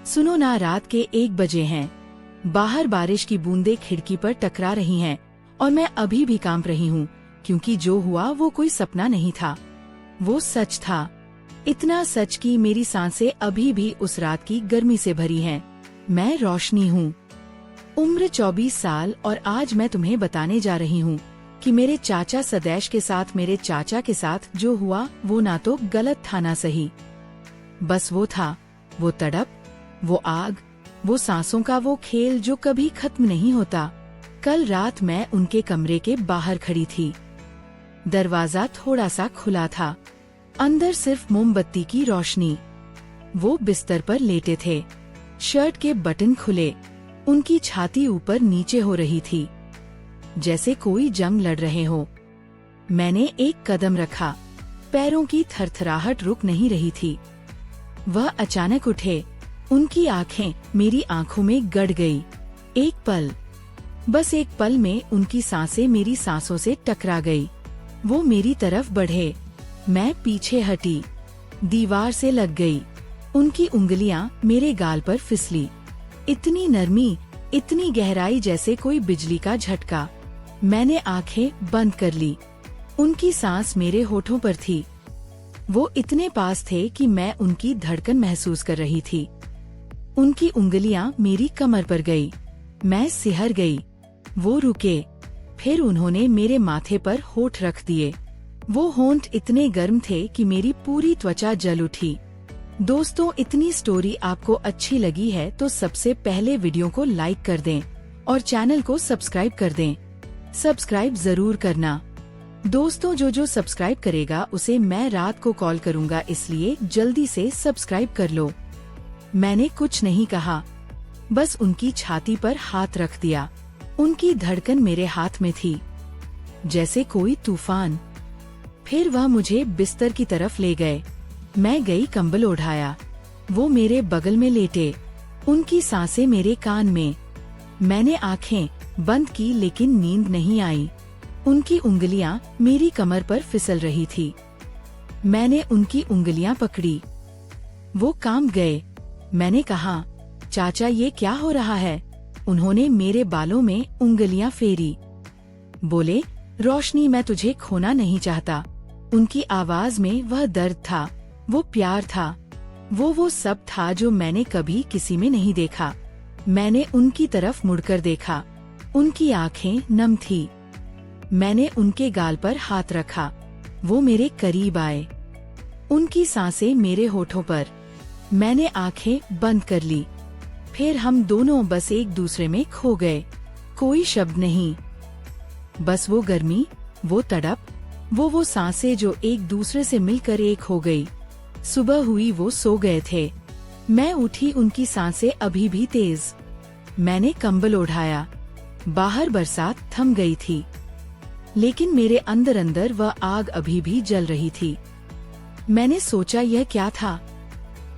सुनो ना, रात के 1 बजे हैं। बाहर बारिश की बूंदें खिड़की पर टकरा रही हैं और मैं अभी भी कांप रही हूँ, क्योंकि जो हुआ वो कोई सपना नहीं था, वो सच था। इतना सच कि मेरी सांसें अभी भी उस रात की गर्मी से भरी हैं। मैं रोशनी हूँ, उम्र 24 साल, और आज मैं तुम्हें बताने जा रही हूँ कि मेरे चाचा सदैश के साथ, मेरे चाचा के साथ जो हुआ वो ना तो गलत था ना सही। बस वो था, वो तड़प, वो आग, वो सांसों का वो खेल जो कभी खत्म नहीं होता। कल रात मैं उनके कमरे के बाहर खड़ी थी। दरवाजा थोड़ा सा खुला था, अंदर सिर्फ मोमबत्ती की रोशनी। वो बिस्तर पर लेटे थे, शर्ट के बटन खुले, उनकी छाती ऊपर नीचे हो रही थी, जैसे कोई जंग लड़ रहे हो। मैंने एक कदम रखा, पैरों की थरथराहट रुक नहीं रही थी। वह अचानक उठे, उनकी आंखें मेरी आंखों में गड़ गई। एक पल, बस एक पल में उनकी सांसें मेरी सांसों से टकरा गई। वो मेरी तरफ बढ़े, मैं पीछे हटी, दीवार से लग गई। उनकी उंगलियां मेरे गाल पर फिसली, इतनी नरमी, इतनी गहराई, जैसे कोई बिजली का झटका। मैंने आंखें बंद कर ली। उनकी सांस मेरे होठों पर थी। वो इतने पास थे कि मैं उनकी धड़कन महसूस कर रही थी। उनकी उंगलियां मेरी कमर पर गई, मैं सिहर गई। वो रुके, फिर उन्होंने मेरे माथे पर होठ रख दिए। वो होंठ इतने गर्म थे कि मेरी पूरी त्वचा जल उठी। दोस्तों, इतनी स्टोरी आपको अच्छी लगी है तो सबसे पहले वीडियो को लाइक कर दें और चैनल को सब्सक्राइब कर दें। सब्सक्राइब जरूर करना दोस्तों, जो सब्सक्राइब करेगा उसे मैं रात को कॉल करूंगा, इसलिए जल्दी से सब्सक्राइब कर लो। मैंने कुछ नहीं कहा, बस उनकी छाती पर हाथ रख दिया। उनकी धड़कन मेरे हाथ में थी, जैसे कोई तूफान। फिर वह मुझे बिस्तर की तरफ ले गए। मैं गई, कंबल ओढ़ाया। वो मेरे बगल में लेटे, उनकी सांसें मेरे कान में। मैंने आंखें बंद की, लेकिन नींद नहीं आई। उनकी उंगलियां मेरी कमर पर फिसल रही थी। मैंने उनकी उंगलियां पकड़ी, वो कांप गए। मैंने कहा, चाचा ये क्या हो रहा है? उन्होंने मेरे बालों में उंगलियां फेरी, बोले, रोशनी, मैं तुझे खोना नहीं चाहता। उनकी आवाज में वह दर्द था, वो प्यार था, वो सब था जो मैंने कभी किसी में नहीं देखा। मैंने उनकी तरफ मुड़कर देखा, उनकी आंखें नम थी। मैंने उनके गाल पर हाथ रखा, वो मेरे करीब आए, उनकी सांसें मेरे होठों पर। मैंने आंखें बंद कर ली। फिर हम दोनों बस एक दूसरे में खो गए। कोई शब्द नहीं, बस वो गर्मी, वो तड़प, वो सांसें जो एक दूसरे से मिलकर एक हो गई। सुबह हुई, वो सो गए थे। मैं उठी, उनकी सांसें अभी भी तेज। मैंने कंबल ओढ़ाया। बाहर बरसात थम गई थी, लेकिन मेरे अंदर अंदर वह आग अभी भी जल रही थी। मैंने सोचा, यह क्या था?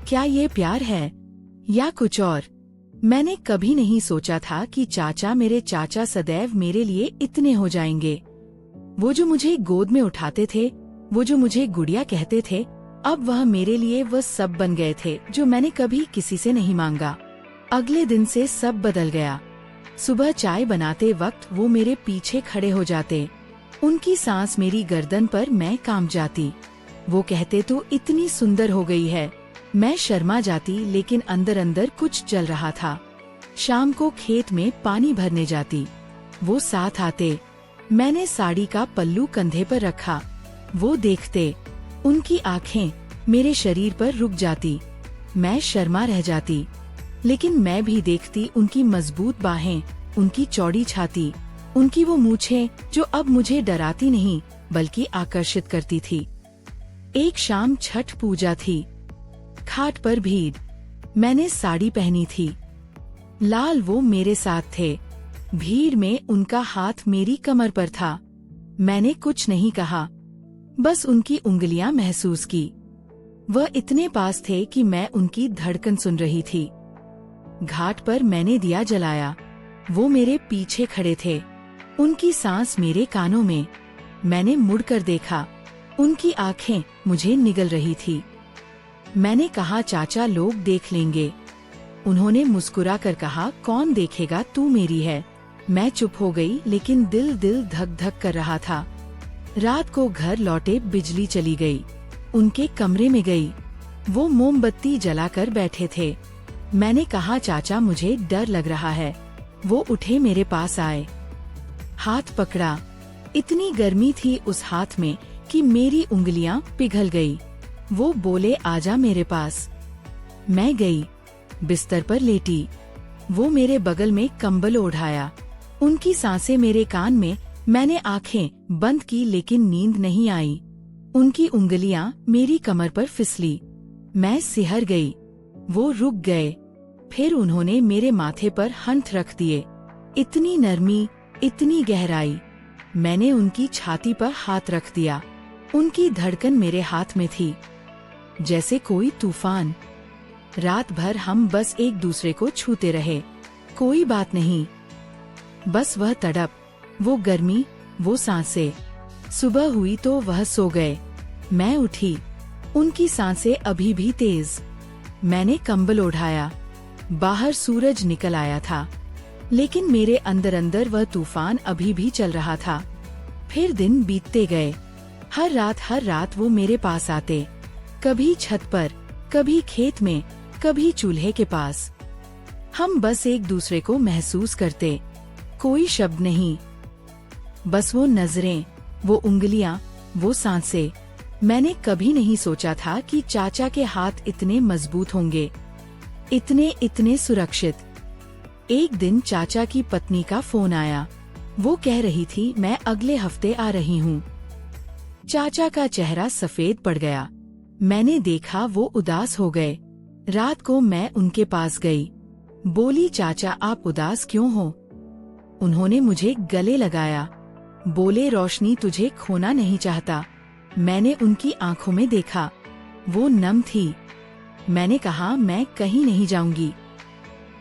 क्या ये प्यार है या कुछ और? मैंने कभी नहीं सोचा था कि चाचा, मेरे चाचा सदैव मेरे लिए इतने हो जाएंगे। वो जो मुझे गोद में उठाते थे, वो जो मुझे गुड़िया कहते थे, अब वह मेरे लिए वह सब बन गए थे जो मैंने कभी किसी से नहीं मांगा। अगले दिन से सब बदल गया। सुबह चाय बनाते वक्त वो मेरे पीछे खड़े हो जाते, उनकी सांस मेरी गर्दन पर, मैं कांप जाती। वो कहते, तो इतनी सुंदर हो गई है। मैं शर्मा जाती, लेकिन अंदर अंदर कुछ चल रहा था। शाम को खेत में पानी भरने जाती, वो साथ आते। मैंने साड़ी का पल्लू कंधे पर रखा, वो देखते। उनकी आंखें मेरे शरीर पर रुक जाती, मैं शर्मा रह जाती, लेकिन मैं भी देखती उनकी मजबूत बाहें, उनकी चौड़ी छाती, उनकी वो मूछें जो अब मुझे डराती नहीं बल्कि आकर्षित करती थी। एक शाम छठ पूजा थी, खाट पर भीड़। मैंने साड़ी पहनी थी, लाल, वो मेरे साथ थे। भीड़ में उनका हाथ मेरी कमर पर था। मैंने कुछ नहीं कहा, बस उनकी उंगलियां महसूस की। वह इतने पास थे कि मैं उनकी धड़कन सुन रही थी। घाट पर मैंने दिया जलाया, वो मेरे पीछे खड़े थे, उनकी सांस मेरे कानों में। मैंने मुड़कर देखा, उनकी आंखें मुझे निगल रही थी। मैंने कहा, चाचा, लोग देख लेंगे। उन्होंने मुस्कुरा कर कहा, कौन देखेगा, तू मेरी है। मैं चुप हो गई, लेकिन दिल धक धक कर रहा था। रात को घर लौटे बिजली चली गई। उनके कमरे में गई। वो मोमबत्ती जलाकर बैठे थे। मैंने कहा, चाचा मुझे डर लग रहा है। वो उठे, मेरे पास आए, हाथ पकड़ा। इतनी गर्मी थी उस हाथ में कि मेरी उंगलियां पिघल गई। वो बोले, आजा मेरे पास। मैं गई, बिस्तर पर लेटी। वो मेरे बगल में कंबल ओढ़ाया। उनकी सांसें मेरे कान में। मैंने आंखें बंद की, लेकिन नींद नहीं आई। उनकी उंगलियां मेरी कमर पर फिसली। मैं सिहर गई। वो रुक गए। फिर उन्होंने मेरे माथे पर हाथ रख दिए। इतनी नरमी, इतनी गहराई। मैंने उनकी छाती पर हाथ रख दिया। उनकी धड़कन मेरे हाथ में थी, जैसे कोई तूफान। रात भर हम बस एक दूसरे को छूते रहे। कोई बात नहीं, बस वह तड़प, वो गर्मी, वो सांसें। सुबह हुई तो वह सो गए। मैं उठी। उनकी सांसें अभी भी तेज। मैंने कंबल ओढ़ाया। बाहर सूरज निकल आया था, लेकिन मेरे अंदर अंदर वह तूफान अभी भी चल रहा था। फिर दिन बीतते गए। हर रात वो मेरे पास आते। कभी छत पर, कभी खेत में, कभी चूल्हे के पास। हम बस एक दूसरे को महसूस करते। कोई शब्द नहीं, बस वो नजरें, वो उंगलियां, वो सांसें। मैंने कभी नहीं सोचा था कि चाचा के हाथ इतने मजबूत होंगे, इतने सुरक्षित। एक दिन चाचा की पत्नी का फोन आया। वो कह रही थी, मैं अगले हफ्ते आ रही हूँ। चाचा का चेहरा सफेद पड़ गया। मैंने देखा वो उदास हो गए। रात को मैं उनके पास गई। बोली, चाचा आप उदास क्यों हो? उन्होंने मुझे गले लगाया। बोले, रोशनी तुझे खोना नहीं चाहता। मैंने उनकी आंखों में देखा, वो नम थी। मैंने कहा, मैं कहीं नहीं जाऊंगी।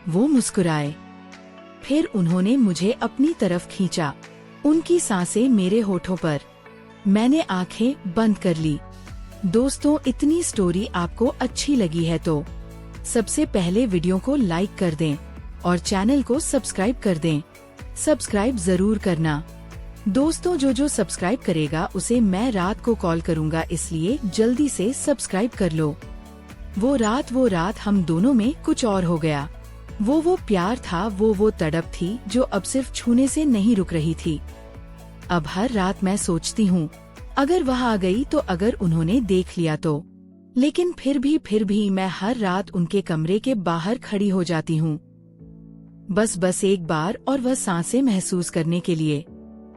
वो मुस्कुराए। फिर उन्होंने मुझे अपनी तरफ खींचा। उनकी सांसें मेरे होठों पर। मैंने आंखें बंद कर ली। दोस्तों, इतनी स्टोरी आपको अच्छी लगी है तो सबसे पहले वीडियो को लाइक कर दें और चैनल को सब्सक्राइब कर दें। सब्सक्राइब जरूर करना। दोस्तों, जो सब्सक्राइब करेगा उसे मैं रात को कॉल करूंगा, इसलिए जल्दी से सब्सक्राइब कर लो। वो रात हम दोनों में कुछ और हो गया। वो प्यार था, वो तड़प थी जो अब सिर्फ छूने से नहीं रुक रही थी। अब हर रात मैं सोचती हूँ, अगर वह आ गई तो, अगर उन्होंने देख लिया तो। लेकिन फिर भी मैं हर रात उनके कमरे के बाहर खड़ी हो जाती हूँ, बस एक बार, और वह सांसें महसूस करने के लिए।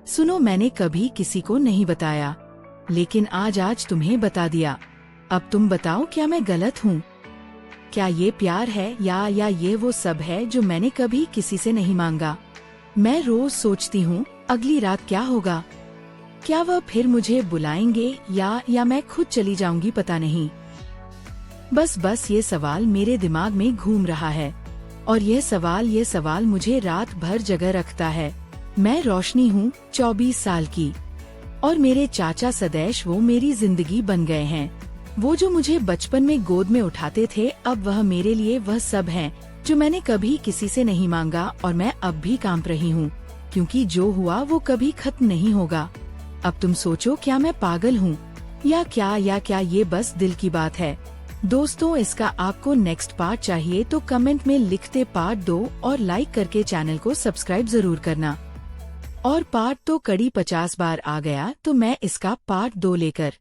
सुनो, मैंने कभी किसी को नहीं बताया, लेकिन आज तुम्हें बता दिया। अब तुम बताओ, क्या मैं गलत हूँ? क्या ये प्यार है या ये वो सब है जो मैंने कभी किसी से नहीं मांगा? मैं रोज सोचती हूँ, अगली रात क्या होगा? क्या वह फिर मुझे बुलाएंगे या मैं खुद चली जाऊंगी, पता नहीं। बस ये सवाल मेरे दिमाग में घूम रहा है, और ये सवाल मुझे रात भर जगह रखता है। मैं रोशनी हूँ, 24 साल की, और मेरे चाचा सदैश वो मेरी जिंदगी बन गए हैं। वो जो मुझे बचपन में गोद में उठाते थे, अब वह मेरे लिए वह सब हैं जो मैंने कभी किसी से नहीं मांगा, और मैं अब भी कांप रही हूँ, क्योंकि जो हुआ वो कभी खत्म नहीं होगा। अब तुम सोचो, क्या मैं पागल हूँ या क्या ये बस दिल की बात है? दोस्तों, इसका आपको नेक्स्ट पार्ट चाहिए तो कमेंट में लिखते पार्ट 2 और लाइक करके चैनल को सब्सक्राइब जरूर करना। और पार्ट तो कड़ी 50 बार आ गया, तो मैं इसका पार्ट 2 लेकर